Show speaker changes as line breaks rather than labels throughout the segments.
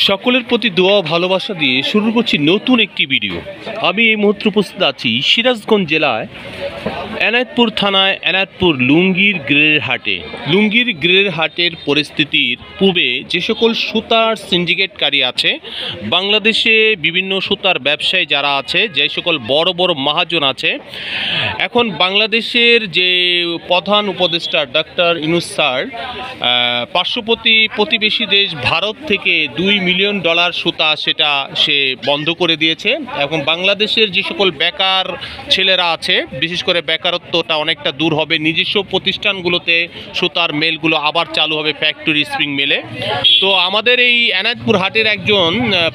সকলের প্রতি দোয়া ভালোবাসা দিয়ে শুরু করছি নতুন একটি ভিডিও। আমি এই মুহূর্তে উপস্থিত আছি সিরাজগঞ্জ জেলায় এনায়েতপুর থানায় এনায়েতপুর লুঙ্গির গ্রের হাটে। লুঙ্গির গ্রের হাটের পরিস্থিতির পূর্বে যে সকল সুতার সিন্ডিকেটকারী আছে, বাংলাদেশে বিভিন্ন সুতার ব্যবসায়ী যারা আছে, যে সকল বড় বড় মহাজন আছে, এখন বাংলাদেশের যে প্রধান উপদেষ্টা ডক্টর ইউনূস স্যার পার্শ্ববর্তী প্রতিবেশী দেশ ভারত থেকে $2 মিলিয়ন সুতা সেটা সে বন্ধ করে দিয়েছে। এখন বাংলাদেশের যে সকল বেকার ছেলেরা আছে, বিশেষ করে বেকারত্বটা অনেকটা দূর হবে। নিজস্ব প্রতিষ্ঠানগুলোতে সুতার মেলগুলো আবার চালু হবে, ফ্যাক্টরি স্প্রিং মেলে। তো আমাদের এই এনায়েতপুর হাটের একজন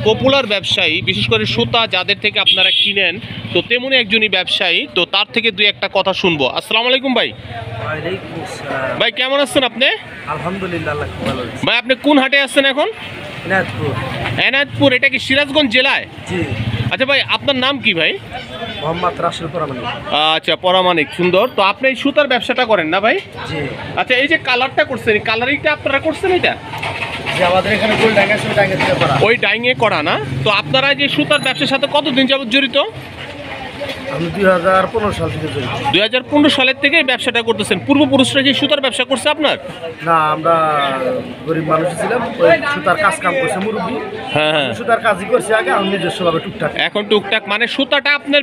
পপুলার ব্যবসায়ী, বিশেষ করে সুতা যাদের থেকে আপনারা কিনেন, তো তেমনি একজনই ব্যবসায়ী, তো তার থেকে দুই একটা কথা শুনবো। আসসালামু আলাইকুম ভাই। ভাই কেমন আছেন আপনি?
আলহামদুলিল্লাহ ভালো।
ভাই আপনি কোন হাটে আছেন এখন?
এনায়েতপুর।
এনায়েতপুর, এটা কি সিরাজগঞ্জ জেলায়?
জি।
আচ্ছা ভাই, আপনার নাম কি ভাই?
মোহাম্মদ রাসেল পরামানিক।
আচ্ছা, পরামানিক, সুন্দর। তো আপনি এই সুতার ব্যবসাটা করেন না ভাই?
জি।
আচ্ছা, এই যে কালারটা করছেন, এই কালারিংটা আপনারা করছেন এটা?
যে আমাদের এখানে গোল ডাইং আছে, ডাইং থেকে করা।
ওই ডাইংয়ে করা না? তো আপনারা যে সুতার ব্যবসার সাথে কতদিন যাবত জড়িত?
আমি 2015 সাল থেকে জড়িত।
2015 সালের থেকে এই ব্যবসাটা করতেছেন। পূর্বপুরুষরা যে সুতার ব্যবসা করছে আপনার?
না, আমরা গরিব মানুষ ছিলাম, ওই সুতার কাজ কাম করছে মুরব্বী। হ্যাঁ, সুতার কাজই করছি আগে, আমি নিজস্বভাবে টুকটাক।
এখন টুকটাক মানে সুতাটা আপনার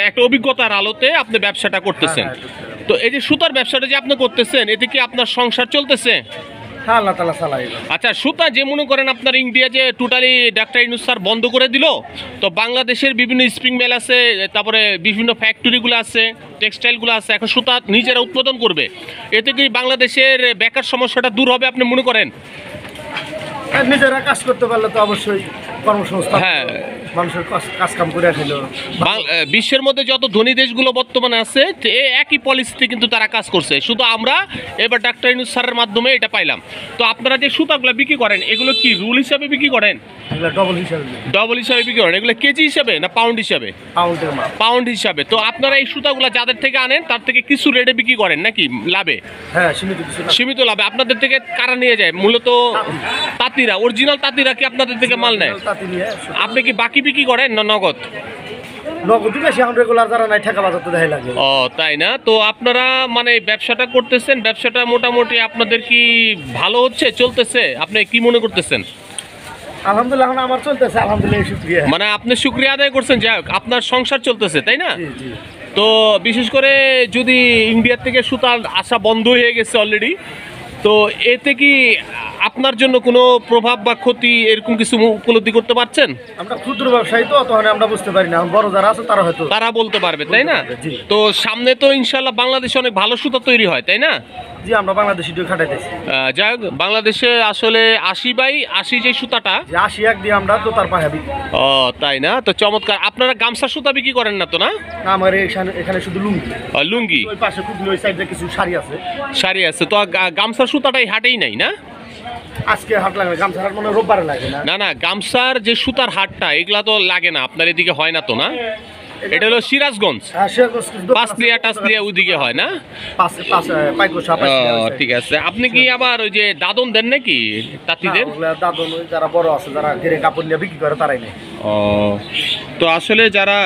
একটা অভিজ্ঞতার আলোতে আপনি ব্যবসাটা করতেছেন। তো এই যে সুতার ব্যবসাটা যে আপনি করতেছেন, এতে কি আপনার সংসার চলতেছে?
হ্যাঁ, আল্লাহ তাআলা চালাই।
আচ্ছা, সুতা যে মনে করেন আপনার ইন্ডিয়া যে টোটালি ডক্টর ইউনূস স্যার বন্ধ করে দিল, তো বাংলাদেশের বিভিন্ন স্প্রিং মেল আছে, তারপরে বিভিন্ন ফ্যাক্টরিগুলো আছে, টেক্সটাইলগুলো আছে, এখন সুতা নিজেরা উৎপাদন করবে, এতে কি বাংলাদেশের বেকার সমস্যাটা দূর হবে আপনি মনে করেন?
নিজেরা কাজ করতে পারলে তো অবশ্যই কর্মসংস্থান,
হ্যাঁ,
মানুষের কাজ কাম করে আসলে।
বিশ্বের মধ্যে যত ধনী দেশগুলো বর্তমানে আছে, একই পলিসিতে কিন্তু তারা কাজ করছে। শুধু আমরা এবার ডক্টর ইউনূস স্যারের মাধ্যমে এটা পাইলাম। তো আপনারা যে সুতাগুলো বিক্রি করেন, এগুলো কি রুল হিসাবে বিক্রি করেন? ডবল হিসাবে বিক্রি করেন। এগুলো কেজি হিসাবে না পাউন্ড হিসাবে? পাউন্ড হিসাবে। তো আপনারা এই সুতাগুলো যাদের থেকে আনেন, তার থেকে কিছু রেটে বিক্রি করেন নাকি লাভে?
হ্যাঁ,
সীমিত লাভে। আপনাদের থেকে কারা নিয়ে যায়? মূলত তাঁতিরা, অরিজিনাল তাঁতিরা কি আপনাদের থেকে মাল নেয়? আপনি কি বাকি বিক্রি করেন না নগদ? ও তাই না? তো আপনারা মানে ব্যবসাটা করতেছেন, ব্যবসাটা মোটামুটি আপনাদের কি ভালো হচ্ছে, চলতেছে? আপনি কি মনে করতেছেন?
আলহামদুলিল্লাহ আমার চলতেছে, আলহামদুলিল্লাহ, শুকরিয়া।
মানে আপনি শুকরিয়া আদায় করছেন, যাই হোক আপনার সংসার চলতেছে, তাই না? তো বিশেষ করে যদি ইন্ডিয়ার থেকে সুতা আসা বন্ধ হয়ে গেছে অলরেডি, তো এতে কি আপনার জন্য কোনো প্রভাব বা ক্ষতি এরকম কিছু উপলব্ধি করতে পারছেন?
আমরা ক্ষুদ্র ব্যবসায়ী, তো তখন আমরা বুঝতে পারি না, বড় যারা আছে তারা হয়তো
তারা বলতে পারবে, তাই না? তো সামনে তো ইনশাল্লাহ বাংলাদেশে অনেক ভালো সুতা তৈরি হয়, তাই না?
জি, আমরা বাংলাদেশি খাটাইতেছি।
যাই হোক, বাংলাদেশে আসলে 80/80 যে সুতাটা
81 দিয়ে আমরা তো তার পাহাবি।
ও তাই না? তো চমৎকার। আপনারা গামছা সুতা বিক্রি করেন না তো? না,
আমার এখানে শুধু লুঙ্গি।
লুঙ্গি,
ওই পাশে খুব ওই সাইডে কিছু শাড়ি আছে।
শাড়ি আছে। তো গামছার সুতাটাই হাটেই নাই না?
আজকে হাট লাগে, গামছার হাট মনে রোববারে লাগে না?
না, গামছার যে সুতার হাটটা, এগুলা তো লাগে না আপনার এদিকে, হয় না তো? না, এটা হলো সিরাজগঞ্জ, পাঁচলিয়া ওইদিকে হয় না? ঠিক আছে। আপনি কি আবার ওই যে দাদন দেন নাকি তাঁতিদের?
দাদন যারা বড় আছে, যারা ঘিরে কাপড় নিয়ে বিক্রি করে, তারাই নেই।
ও, তো আসলে যারা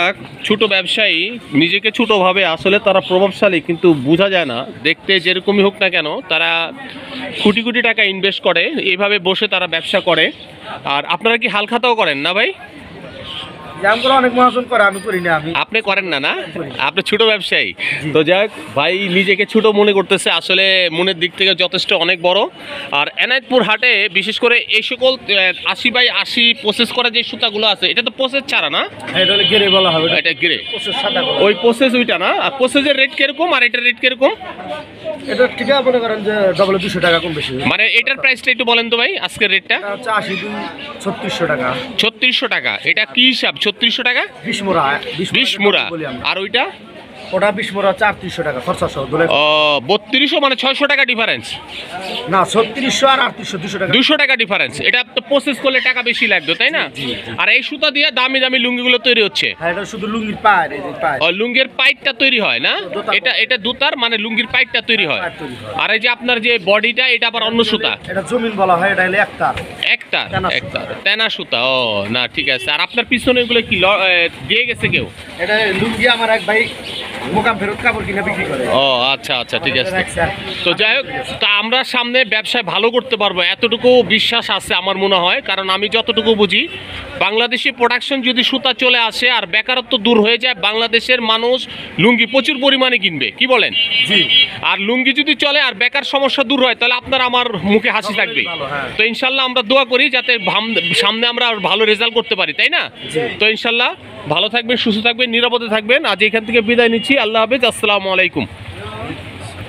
ছোট ব্যবসায়ী, নিজেকে ছোট ভাবে, আসলে তারা প্রভাবশালী, কিন্তু বোঝা যায় না। দেখতে যেরকমই হোক না কেন, তারা কোটি কোটি টাকা ইনভেস্ট করে, এইভাবে বসে তারা ব্যবসা করে। আর আপনারা কি হাল খাতাও করেন না ভাই?
অনেক মহাজন করে, আমি করি না।
আপনি করেন না? না, আপনি ছোট ব্যবসায়ী। তো যাক, ভাই নিজেকে ছোট মনে করতেছে, আসলে মনের দিক থেকে যথেষ্ট অনেক বড়। আর এনায়েতপুর হাটে বিশেষ করে এই সকল 80/80 প্রসেস করা যে সুতাগুলো আছে, এটা তো প্রসেস ছাড়া না?
এটা গেরে বলা হবে।
এটা গেরে, ওই প্রসেস ওইটা না? আর প্রসেসের রেট কিরকম আর এটার রেট কিরকম?
এটা ঠিক আছে, মনে করেন যে ডবল 200 টাকা কম বেশি।
মানে এটার প্রাইসটা একটু বলেন তো ভাই, আজকের রেটটা?
3600 টাকা।
3600 টাকা। এটা কি হিসাব 3600 টাকা?
20 মোড়া।
আর ওইটা
ওটা 20 মোড়া 300 টাকা খরচা সহ ধরে।
ও 3200 মানে 600 টাকা ডিফারেন্স।
না 3600 আর 3800 200 টাকা।
200 টাকা ডিফারেন্স। এটা তো প্রসেস করলে টাকা বেশি লাগবে তাই না? আর এই সুতা দিয়ে দামি দামি লুঙ্গিগুলো তৈরি হচ্ছে।
হ্যাঁ এটা শুধু লুঙ্গির পাড়, এই যে পাড়।
ও লুঙ্গির পাইটটা তৈরি হয় না? এটা দুতার মানে লুঙ্গির পাইটটা তৈরি হয়। আর এই যে আপনার যে বডিটা এটা আবার অন্য সুতা।
এটা জমিন বলা হয়, এটা হলো
একতার তেনা সুতা। ও না ঠিক আছে। আর আপনার পিছনে এগুলো কি দিয়ে গেছে কেউ?
এটা লুঙ্গি আমার এক ভাই মোকাম ফেরত কাপড় কিনে বিক্রি করে।
ও আচ্ছা আচ্ছা ঠিক আছে। তো যাই হোক, তা আমরা সামনে ব্যবসায় ভালো করতে পারবো এতটুকু বিশ্বাস আছে আমার মনে হয়। কারণ আমি যতটুকু বুঝি, বাংলাদেশি প্রোডাকশন যদি সুতা চলে আসে আর বেকারত্ব দূর হয়ে যায়, বাংলাদেশের মানুষ লুঙ্গি প্রচুর পরিমাণে কিনবে। কি বলেন?
জি।
আর লুঙ্গি যদি চলে আর বেকার সমস্যা দূর হয়, তাহলে আপনার আমার মুখে হাসি থাকবে। তো ইনশাল্লাহ আমরা দোয়া করি যাতে সামনে আমরা ভালো রেজাল্ট করতে পারি, তাই না? তো ইনশাল্লাহ ভালো থাকবেন, সুস্থ থাকবেন, নিরাপদে থাকবেন। আজ এখান থেকে বিদায় নিচ্ছি। আল্লাহ হাফেজ, আসসালামু আলাইকুম।